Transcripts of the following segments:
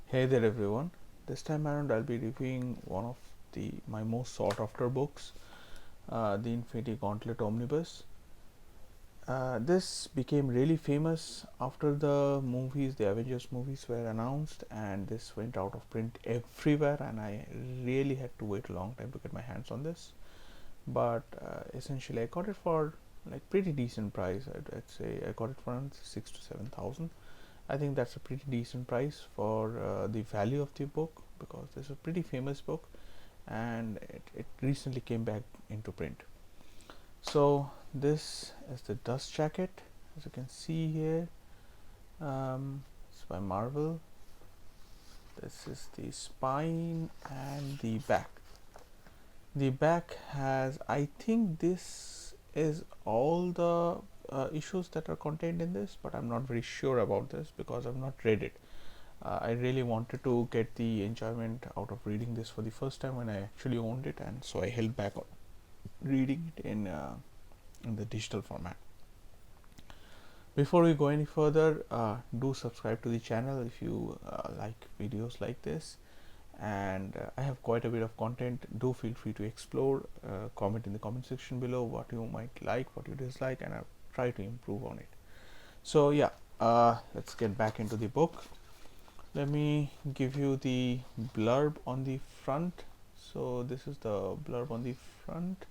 Hey there everyone. This time around I'll be reviewing one of my most sought after books, the Infinity Gauntlet Omnibus. This became really famous after the Avengers movies were announced, and this went out of print everywhere, and I really had to wait a long time to get my hands on this. But essentially I got it for like pretty decent price. I'd say I got it for around 6 to 7 thousand. I think that's a pretty decent price for the value of the book, because this is a pretty famous book and it recently came back into print. So this is the dust jacket, as you can see here. It's by Marvel. This is the spine and the back. The back has, I think this is all the issues that are contained in this, but I'm not very sure about this because I've not read it. I really wanted to get the enjoyment out of reading this for the first time when I actually owned it, and so I held back on reading it in the digital format. Before we go any further, do subscribe to the channel if you like videos like this, and I have quite a bit of content. Do feel free to explore, comment in the comment section below what you might like, what you dislike, and I'll try to improve on it. So yeah, let's get back into the book. Let me give you the blurb on the front. So this is the blurb on the front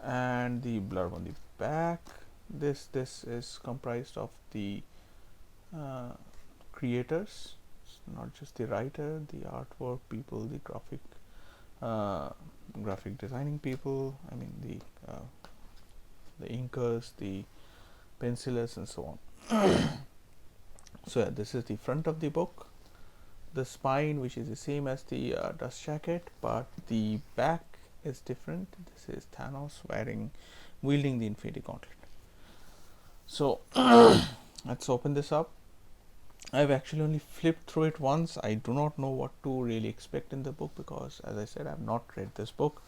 and the blurb on the back. This is comprised of the uh, creators. It's not just the writer, the artwork people, the graphic designing people. I mean the inkers, the pencilers, and so on. So yeah, this is the front of the book. The spine, which is the same as the dust jacket, but the back is different. This is Thanos wielding the Infinity Gauntlet. So let's open this up. I've actually only flipped through it once. I do not know what to really expect in the book because, as I said, I've not read this book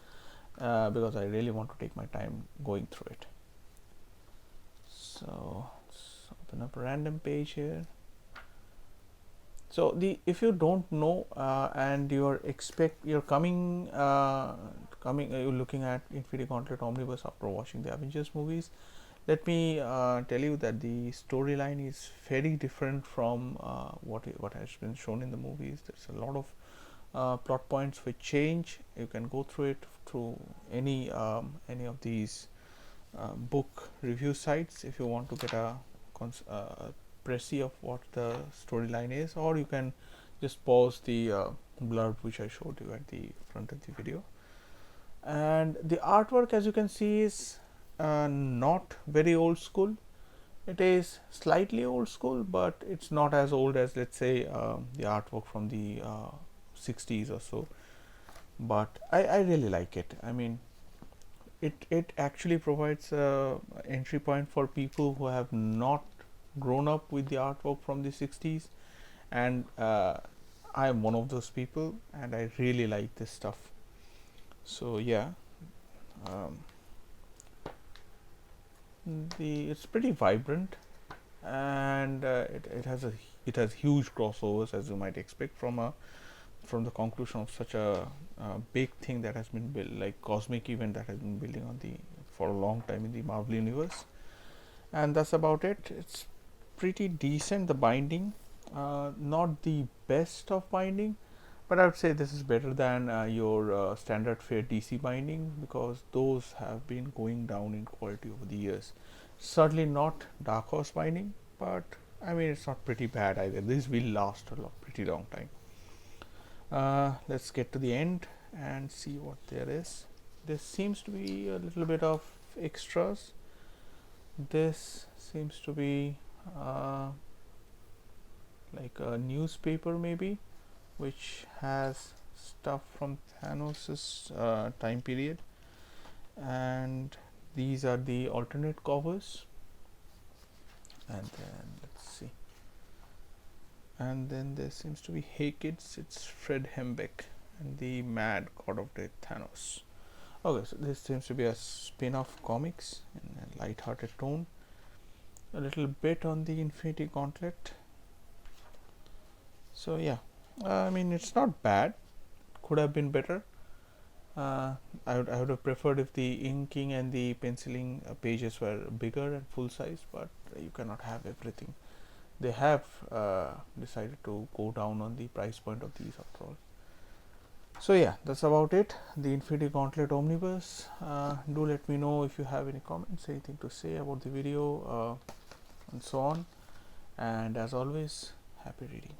because I really want to take my time going through it. So let's open up a random page here. So if you don't know and you're looking at Infinity Gauntlet Omnibus after watching the Avengers movies, let me tell you that the storyline is very different from what has been shown in the movies. There's a lot of plot points which change. You can go through it through any of these book review sites if you want to get a précis of what the storyline is, or you can just pause the blurb which I showed you at the front of the video. And the artwork, as you can see, is not very old school. It is slightly old school, but it's not as old as, let's say, the artwork from the 60s or so. But I really like it. I mean, it actually provides a entry point for people who have not grown up with the artwork from the 60s, and I am one of those people, and I really like this stuff. So yeah, um, it's pretty vibrant, and it has huge crossovers, as you might expect from the conclusion of such a big thing that has been built, like cosmic event that has been building on the for a long time in the Marvel universe. And that's about it. It's pretty decent. The binding, not the best of binding, but I would say this is better than your standard fare DC binding, because those have been going down in quality over the years. Certainly not Dark Horse binding, but I mean it's not pretty bad either. This will last a pretty long time. Let's get to the end and see what there is. This seems to be a little bit of extras. This seems to be like a newspaper maybe, which has stuff from Thanos's time period, and these are the alternate covers. And then let's see, and then there seems to be Hey Kids, it's Fred Hembeck and the Mad God of Death Thanos. Okay, so this seems to be a spin-off comics in a light-hearted tone. A little bit on the Infinity Gauntlet. So yeah, I mean, it's not bad, could have been better. I would have preferred if the inking and the penciling pages were bigger and full size, but you cannot have everything. They have decided to go down on the price point of these after all. So yeah, that's about it. The Infinity Gauntlet Omnibus. Do let me know if you have any comments, anything to say about the video, and so on. And as always, happy reading.